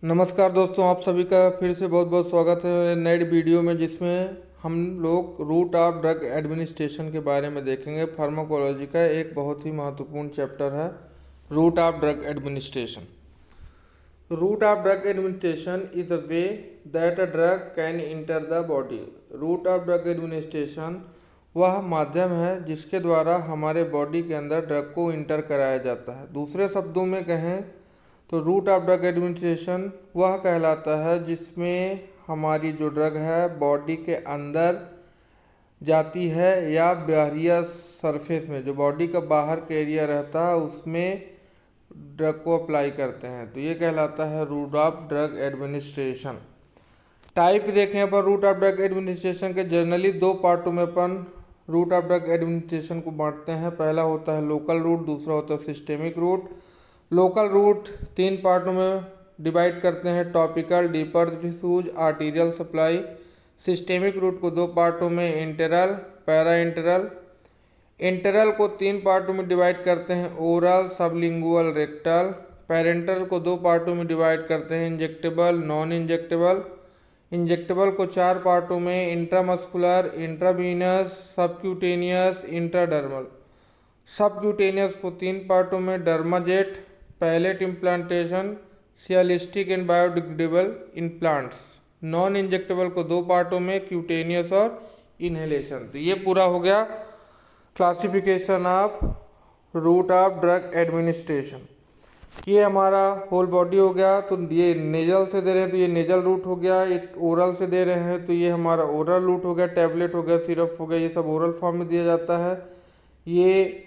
नमस्कार दोस्तों, आप सभी का फिर से बहुत बहुत स्वागत है नए वीडियो में, जिसमें हम लोग रूट ऑफ ड्रग एडमिनिस्ट्रेशन के बारे में देखेंगे। फार्माकोलॉजी का एक बहुत ही महत्वपूर्ण चैप्टर है route of drug administration. Route of drug administration is a way that a drug can enter the body. Route of drug administration वह माध्यम है जिसके द्वारा हमारे बॉडी के अंदर ड्रग को इंटर कराया जाता है। दूसरे शब्दों में कहें तो रूट ऑफ ड्रग एडमिनिस्ट्रेशन वह कहलाता है जिसमें हमारी जो ड्रग है बॉडी के अंदर जाती है या बाहरी सरफेस में, जो बॉडी का बाहर का एरिया रहता है उसमें ड्रग को अप्लाई करते हैं, तो ये कहलाता है route of drug administration. Type देखें अपन रूट ऑफ ड्रग एडमिनिस्ट्रेशन के, जनरली दो पार्टों में अपन रूट ऑफ ड्रग एडमिनिस्ट्रेशन को बांटते हैं। पहला होता है लोकल रूट, दूसरा होता है सिस्टेमिक रूट। लोकल रूट तीन पार्टों में डिवाइड करते हैं, topical, deeper tissues, arterial supply. Systemic route को दो पार्टों में, इंटरल, पैरा इंटरल। इंटरल को तीन पार्टों में डिवाइड करते हैं, ओरल, सबलिंगुअल, रेक्टल। पैरेंटल को दो पार्टों में डिवाइड करते हैं, इंजेक्टेबल, नॉन इंजेक्टेबल। इंजेक्टेबल को चार पार्टों में, intramuscular, intravenous, subcutaneous, intradermal. Subcutaneous को तीन पार्टों में, dermajet, pellet implantation, silastic and biodegradable implants. Non injectable को दो पार्टों में, क्यूटेनियस और इनहेलेशन। तो ये पूरा हो गया classification of route of drug administration. ये हमारा होल बॉडी हो गया। तो ये नेजल से दे रहे हैं तो ये नेजल रूट हो गया, ये ओरल से दे रहे हैं तो ये हमारा ओरल रूट हो गया, टैबलेट हो गया, सिरप हो गया, ये सब ओरल फॉर्म में दिया जाता है। ये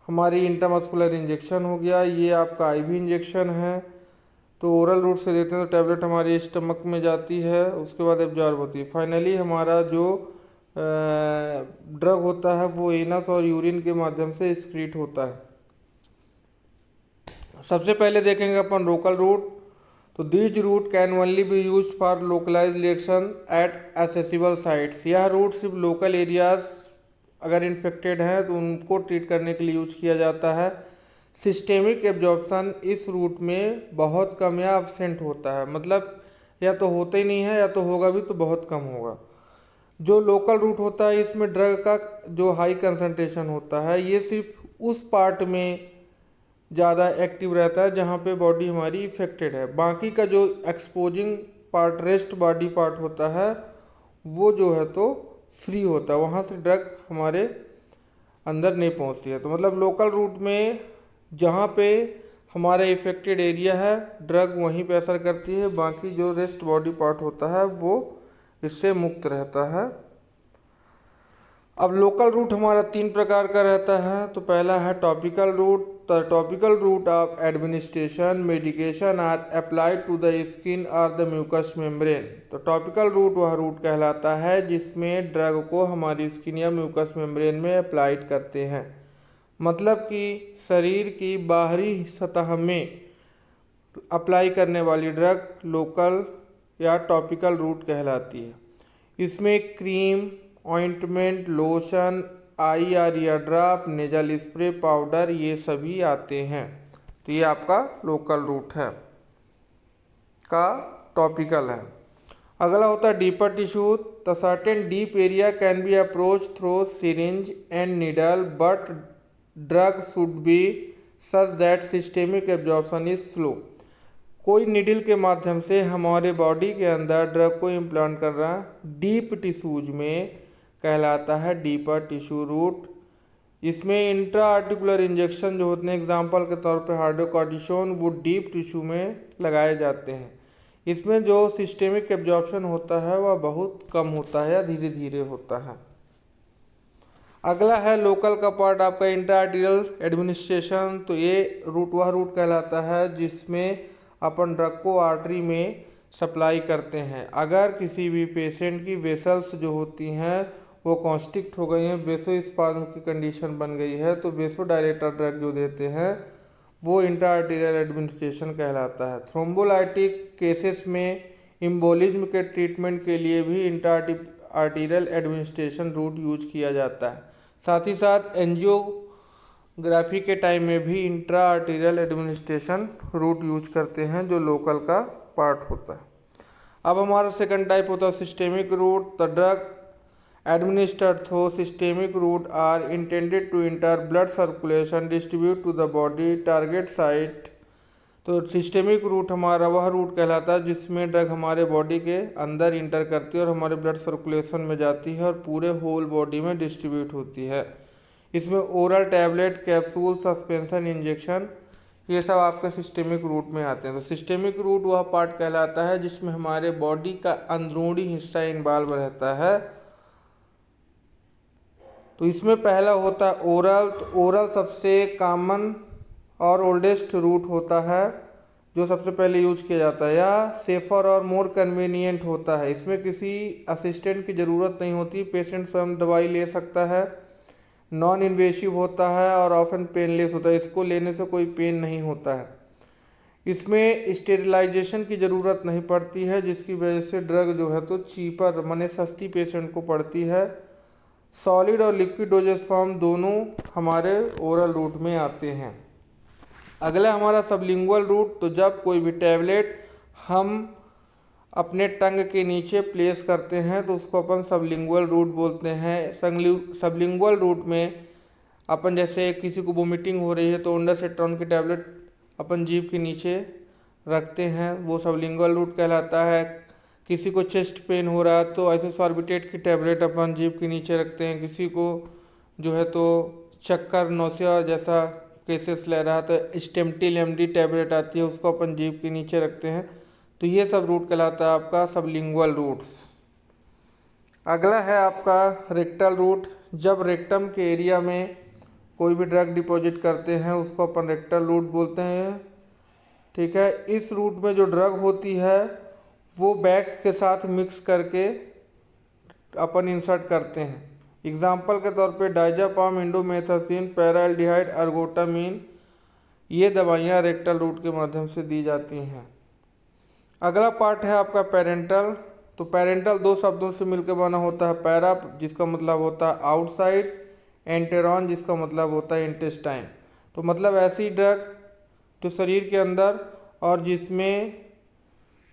हमारी इंट्रामस्कुलर इंजेक्शन हो गया, ये आपका आईवी इंजेक्शन है। तो ओरल रूट से देते हैं तो टैबलेट हमारी स्टमक में जाती है, उसके बाद एब्जॉर्ब होती है। फाइनली हमारा जो ड्रग होता है वो एनस और यूरिन के माध्यम से एक्सक्रीट होता है। सबसे पहले देखेंगे अपन लोकल रूट। तो these route can only be use for localize reaction at accessible sites. यह रूट सिर्फ लोकल एरियाज अगर इन्फेक्टेड हैं तो उनको ट्रीट करने के लिए यूज किया जाता है। सिस्टेमिक एब्जॉर्प्शन इस रूट में बहुत कम या एब्सेंट होता है, मतलब या तो होता ही नहीं है या तो होगा भी तो बहुत कम होगा। जो लोकल रूट होता है इसमें ड्रग का जो हाई कंसंट्रेशन होता है ये सिर्फ उस पार्ट में ज़्यादा एक्टिव रहता है जहाँ पे बॉडी हमारी इफेक्टेड है। बाकी का जो exposing part, rest body part होता है वो जो है तो फ्री होता है, वहाँ से ड्रग हमारे अंदर नहीं पहुँचती है। तो मतलब लोकल रूट में जहाँ पे हमारा इफेक्टेड एरिया है ड्रग वहीं पे असर करती है, बाकी जो रेस्ट बॉडी पार्ट होता है वो इससे मुक्त रहता है। अब लोकल रूट हमारा तीन प्रकार का रहता है। तो पहला है topical route. The topical route of administration medication are applied to the skin और द म्यूकस मेम्ब्रेन। तो टॉपिकल रूट वह रूट कहलाता है जिसमें ड्रग को हमारी स्किन या म्यूकस मेम्ब्रेन में अप्लाइड करते हैं, मतलब कि शरीर की बाहरी सतह में अप्लाई करने वाली ड्रग लोकल या टॉपिकल रूट कहलाती है। इसमें क्रीम, ऑइंटमेंट, लोशन, आई और year drop, nasal spray, powder ये सभी आते हैं। तो ये आपका लोकल रूट है का टॉपिकल है। अगला होता है deeper tissue. The certain deep area can be approach through syringe and needle but drug should be such that systemic absorption is slow. कोई निडल के माध्यम से हमारे बॉडी के अंदर ड्रग को इम्प्लांट कर रहा है डीप टिश्यूज में कहलाता है डीपर टिश्यू रूट। इसमें इंट्रा आर्टिकुलर इंजेक्शन जो होते हैं, एग्जांपल के तौर पे हाइड्रोकॉर्टिसोन, वो डीप टिश्यू में लगाए जाते हैं। इसमें जो सिस्टेमिक एब्जॉर्प्शन होता है वह बहुत कम होता है या धीरे धीरे होता है। अगला है लोकल का पार्ट आपका इंट्रा आर्टीरियल एडमिनिस्ट्रेशन। तो ये रूट वह रूट कहलाता है जिसमें अपन ड्रग को आर्टरी में सप्लाई करते हैं। अगर किसी भी पेशेंट की वेसल्स जो होती हैं वो कॉन्स्ट्रिक्ट हो गई हैं, वेसोस्पाज्म की कंडीशन बन गई है, तो वेसोडायलेटर ड्रग जो देते हैं वो इंट्रा आर्टीरियल एडमिनिस्ट्रेशन कहलाता है। थ्रोम्बोलाइटिक केसेस में इम्बोलिज्म के ट्रीटमेंट के लिए भी intra arterial administration route use किया जाता है। साथ ही साथ एंजियोग्राफी के टाइम में भी intra arterial administration route use करते हैं जो लोकल का पार्ट होता है। अब हमारा सेकंड टाइप होता है systemic route. The drug administered through systemic route are intended to enter blood circulation, distribute to the body target site। तो सिस्टेमिक रूट हमारा वह रूट कहलाता है जिसमें ड्रग हमारे बॉडी के अंदर इंटर करती है और हमारे ब्लड सर्कुलेशन में जाती है और पूरे होल बॉडी में डिस्ट्रीब्यूट होती है। इसमें oral tablet, capsule, suspension, injection, ये सब आपके सिस्टेमिक रूट में आते हैं। तो सिस्टेमिक रूट वह पार्ट कहलाता है जिसमें हमारे बॉडी का अंदरूनी हिस्सा इन्वॉल्व रहता है। तो इसमें पहला होता है ओरल। तो ओरल सबसे कॉमन और ओल्डेस्ट रूट होता है जो सबसे पहले यूज किया जाता है। यह सेफर और मोर कन्वीनियंट होता है। इसमें किसी असिस्टेंट की ज़रूरत नहीं होती, पेशेंट स्वयं दवाई ले सकता है। नॉन इन्वेसिव होता है और ऑफन पेनलेस होता है। इसको लेने से कोई पेन नहीं होता है। इसमें स्टेरिलाइजेशन की ज़रूरत नहीं पड़ती है, जिसकी वजह से ड्रग जो है तो चीपर माने सस्ती पेशेंट को पड़ती है। सॉलिड और लिक्विड डोजेस फॉर्म दोनों हमारे ओरल रूट में आते हैं। अगला हमारा सबलिंगुअल रूट। तो जब कोई भी टैबलेट हम अपने टंग के नीचे प्लेस करते हैं तो उसको अपन सबलिंगुअल रूट बोलते हैं। सबलिंगुअल रूट में अपन जैसे किसी को वोमिटिंग हो रही है तो ओंडासेट्रॉन की टैबलेट अपन जीभ के नीचे रखते हैं, वो सबलिंगुअल रूट कहलाता है। किसी को चेस्ट पेन हो रहा है तो आइसोसॉर्बिटेट की टैबलेट अपन जीभ के नीचे रखते हैं। किसी को जो है तो चक्कर, नौसिया जैसा केसेस ले रहा है तो स्टेम्पटिल एमडी टैबलेट आती है, उसको अपन जीभ के नीचे रखते हैं। तो ये सब रूट कहलाता है आपका सबलिंगुअल रूट्स। अगला है आपका रेक्टल रूट। जब रेक्टम के एरिया में कोई भी ड्रग डिपॉजिट करते हैं उसको अपन रेक्टल रूट बोलते हैं। ठीक है। इस रूट में जो ड्रग होती है वो बैग के साथ मिक्स करके अपन इंसर्ट करते हैं। एग्जाम्पल के तौर पे डायजापाम, इंडोमेथासिन, पैराल्डिहाइड, अर्गोटामिन, ये दवाइयाँ रेक्टल रूट के माध्यम से दी जाती हैं। अगला पार्ट है आपका पेरेंटल। तो पेरेंटल दो शब्दों से मिलकर बना होता है। पैरा जिसका मतलब होता है आउटसाइड, एंटेरॉन जिसका मतलब होता है इंटेस्टाइन। तो मतलब ऐसी ड्रग जो शरीर के अंदर और जिसमें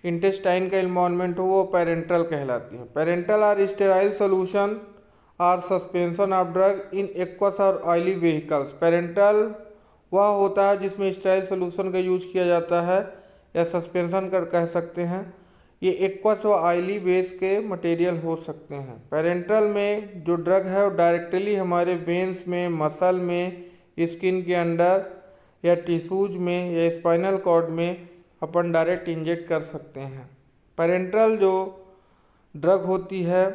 इंटेस्टाइन का इन्वॉल्वमेंट हो वो पेरेंटल कहलाती है। Parenteral or sterile solution or suspension of drug in aqueous और ऑयली व्हीकल्स। पेरेंटल वह होता है जिसमें स्टेराइल सोल्यूशन का यूज किया जाता है या सस्पेंशन कर कह सकते हैं। ये एक्वस और ऑयली बेस के मटेरियल हो सकते हैं। पेरेंटल में जो ड्रग है वो डायरेक्टली हमारे वेंस में, मसल में, स्किन के अंडर या टिश्यूज में या स्पाइनल कॉर्ड में अपन डायरेक्ट इंजेक्ट कर सकते हैं। पेरेंटल जो ड्रग होती है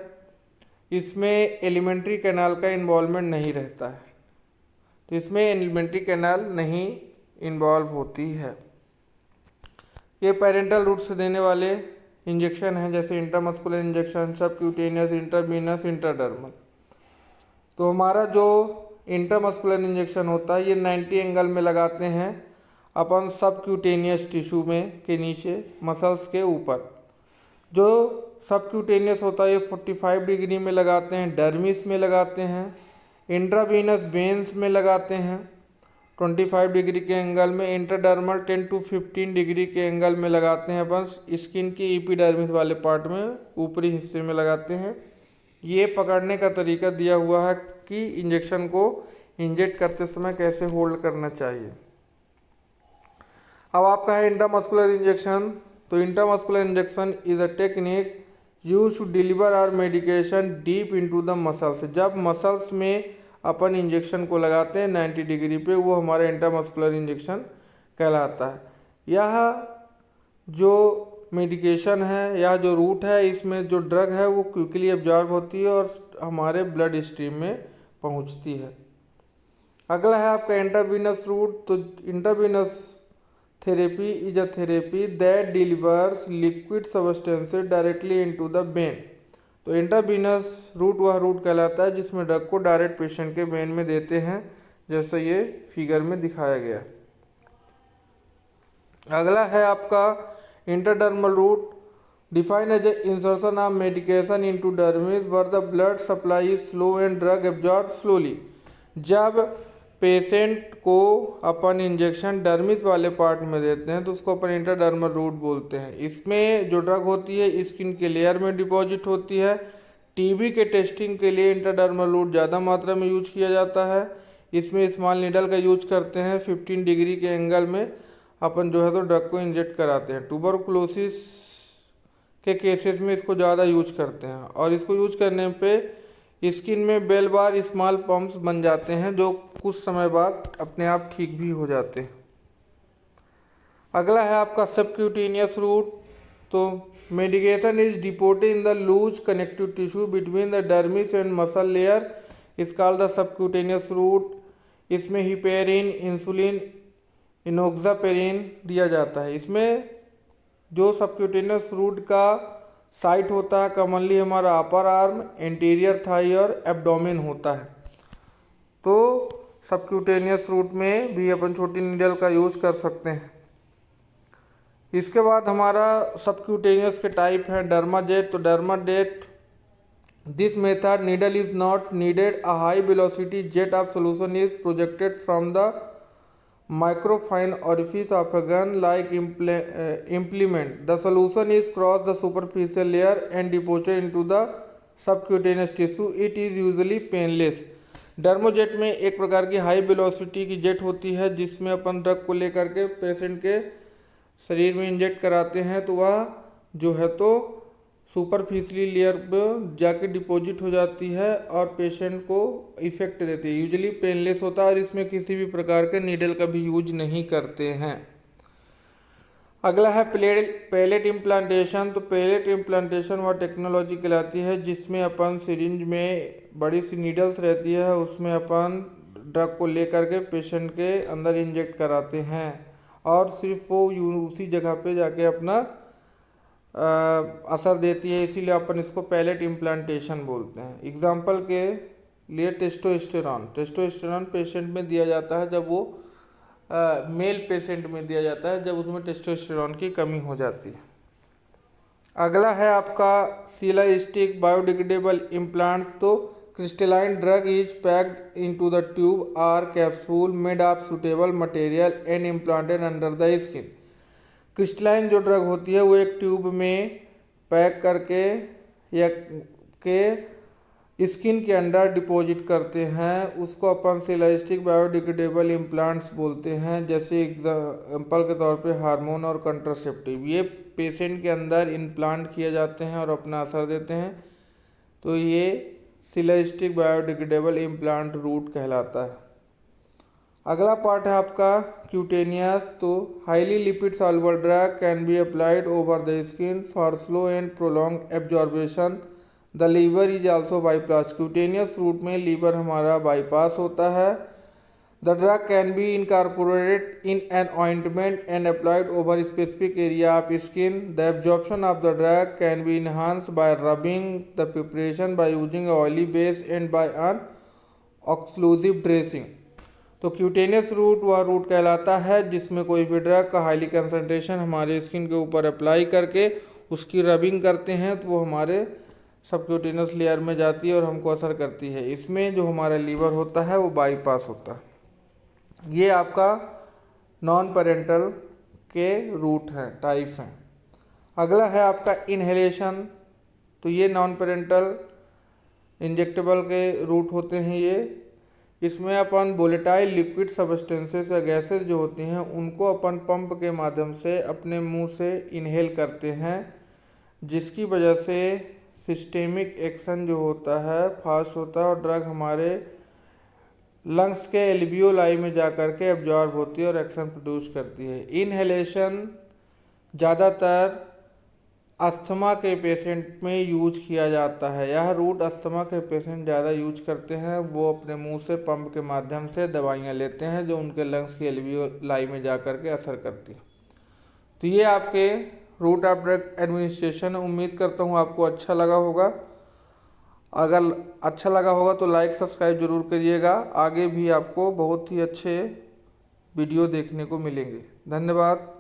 इसमें एलिमेंट्री कैनाल का इन्वॉल्वमेंट नहीं रहता है, तो इसमें एलिमेंट्री कैनाल नहीं इन्वॉल्व होती है। ये पेरेंटल रूट से देने वाले इंजेक्शन हैं जैसे intramuscular injection, subcutaneous, intravenous, intradermal. तो हमारा जो इंट्रामस्कुलर इंजेक्शन होता है ये 90 एंगल में लगाते हैं अपन सबक्यूटेनियस टिश्यू में के नीचे मसल्स के ऊपर। जो सबक्यूटेनियस होता है ये 45 डिग्री में लगाते हैं, डर्मिस में लगाते हैं, इंट्रावीनस वेन्स में लगाते हैं 25 डिग्री के एंगल में, इंट्राडर्मल 10 to 15 डिग्री के एंगल में लगाते हैं अपन स्किन के एपिडर्मिस वाले पार्ट में, ऊपरी हिस्से में लगाते हैं। ये पकड़ने का तरीका दिया हुआ है कि इंजेक्शन को इंजेक्ट करते समय कैसे होल्ड करना चाहिए। अब आपका है इंट्रामस्कुलर इंजेक्शन। तो intramuscular injection is a technique use to deliver our medication deep into the muscles. जब मसल्स में अपन इंजेक्शन को लगाते हैं 90 डिग्री पे, वो हमारा इंट्रामस्कुलर इंजेक्शन कहलाता है। यह जो मेडिकेशन है या जो रूट है इसमें जो ड्रग है वो क्विकली एब्जॉर्ब होती है और हमारे ब्लड स्ट्रीम में पहुंचती है। अगला है आपका इंट्रावीनस रूट। तो intravenous therapy is a therapy that delivers liquid substances directly into the when. तो इंट्रावीनस रूट वह रूट कहलाता है जिसमें ड्रग को डायरेक्ट पेशेंट के वेन में देते हैं, जैसे ये फिगर में दिखाया गया। अगला है आपका intradermal route, defined as insertion of medication into dermis where the blood supply is slow and drug absorb slowly. जब पेशेंट को अपन इंजेक्शन डर्मिस वाले पार्ट में देते हैं तो उसको अपन इंट्राडर्मल रूट बोलते हैं। इसमें जो ड्रग होती है स्किन के लेयर में डिपॉजिट होती है। टीबी के टेस्टिंग के लिए इंट्राडर्मल रूट ज़्यादा मात्रा में यूज किया जाता है। इसमें स्मॉल नीडल का यूज करते हैं। 15 डिग्री के एंगल में अपन जो है तो ड्रग को इंजेक्ट कराते हैं। ट्यूबरकुलोसिस के केसेस में इसको ज़्यादा यूज करते हैं और इसको यूज करने पे स्किन में बेल बार स्मॉल पम्प्स बन जाते हैं जो कुछ समय बाद अपने आप ठीक भी हो जाते हैं। अगला है आपका सबक्यूटेनियस रूट। तो medication is deposited in the loose connective tissue between the dermis and muscle layer is called the subcutaneous route. इसमें हिपेरिन, इंसुलिन, इनोक्सापेरिन दिया जाता है। इसमें जो सबक्यूटेनियस रूट का साइट होता है कॉमनली हमारा अपर आर्म, एंटीरियर थाई और एब्डोमेन होता है। तो सबक्यूटेनियस रूट में भी अपन छोटी नीडल का यूज कर सकते हैं। इसके बाद हमारा सबक्यूटेनियस के टाइप हैं डर्माजेट। तो dermajet this method needle is not needed, a high velocity jet of solution is projected from the microfine orifice of a gun like implement. The solution is crossed the superficial layer and deposited into the subcutaneous tissue. It is usually painless. Dermojet में एक प्रकार की high velocity की jet होती है जिसमें अपन drug को लेकर के पेशेंट के शरीर में इंजेक्ट कराते हैं तो वह जो है तो सुपरफिशियली लेयर पर जाके डिपॉजिट हो जाती है और पेशेंट को इफेक्ट देती है। यूजुअली पेनलेस होता है और इसमें किसी भी प्रकार के नीडल का भी यूज नहीं करते हैं। अगला है पैलेट इम्प्लांटेशन। तो पैलेट इम्प्लांटेशन वह टेक्नोलॉजी कहलाती है जिसमें अपन सिरिंज में बड़ी सी नीडल्स रहती है उसमें अपन ड्रग को लेकर के पेशेंट के अंदर इंजेक्ट कराते हैं और सिर्फ वो उसी जगह पे जाके अपना असर देती है, इसीलिए अपन इसको पैलेट इम्प्लांटेशन बोलते हैं। एग्जाम्पल के लिए टेस्टोस्टेरोन पेशेंट में दिया जाता है जब वो मेल पेशेंट में दिया जाता है जब उसमें टेस्टोस्टेरोन की कमी हो जाती है। अगला है आपका सिलास्टिक बायोडिग्रेडेबल इम्प्लांट्स। तो crystalline drug is packed into the tube or capsule made of suitable material and implanted under the skin. Crystalline जो ड्रग होती है वो एक ट्यूब में पैक करके या के स्किन के अंदर डिपॉजिट करते हैं, उसको अपन सिलास्टिक बायोडिग्रेडेबल इम्प्लांट्स बोलते हैं। जैसे एग्जाम्पल के तौर पे हार्मोन और कंट्रासेप्टिव ये पेशेंट के अंदर इम्प्लांट किए जाते हैं और अपना असर देते हैं, तो ये सिलास्टिक बायोडिग्रेडेबल इम्प्लांट रूट कहलाता है। अगला पार्ट है आपका क्यूटेनियस। तो highly lipid soluble drug can be applied over the skin for slow and prolong absorption. The liver is also bypass. Cutaneous route में लीवर हमारा बाईपास होता है। The drug can be incorporated in an ointment and applied over specific area of skin. The absorption of the drug can be enhanced by rubbing the preparation by using oily base and by an occlusive dressing. तो cutaneous root वह route कहलाता है जिसमें कोई भी drug का highly concentration हमारे skin के ऊपर अप्लाई करके उसकी रबिंग करते हैं तो वो हमारे सबक्यूटेनियस लेयर में जाती है और हमको असर करती है। इसमें जो हमारा लीवर होता है वो बाईपास होता है। ये आपका नॉन पेरेंटल के रूट हैं, टाइप्स हैं। अगला है आपका इनहेलेशन। तो ये नॉन पेरेंटल इंजेक्टेबल के रूट होते हैं। ये इसमें अपन वोलेटाइल लिक्विड सब्सटेंसेस या गैसेस जो होती हैं उनको अपन पंप के माध्यम से अपने मुंह से इनहेल करते हैं जिसकी वजह से सिस्टेमिक एक्शन जो होता है फास्ट होता है और ड्रग हमारे लंग्स के एल्वियोलाई में जा कर के एब्जॉर्ब होती है और एक्शन प्रोड्यूस करती है। इनहेलेशन ज़्यादातर अस्थमा के पेशेंट में यूज किया जाता है। यह रूट अस्थमा के पेशेंट ज़्यादा यूज करते हैं, वो अपने मुंह से पंप के माध्यम से दवाइयाँ लेते हैं जो उनके लंग्स की एल्वियोलाई में जा कर के असर करती है। तो ये आपके रूट ऑफ ड्रग एडमिनिस्ट्रेशन। उम्मीद करता हूँ आपको अच्छा लगा होगा। अगर अच्छा लगा होगा तो लाइक सब्सक्राइब जरूर करिएगा। आगे भी आपको बहुत ही अच्छे वीडियो देखने को मिलेंगे। धन्यवाद।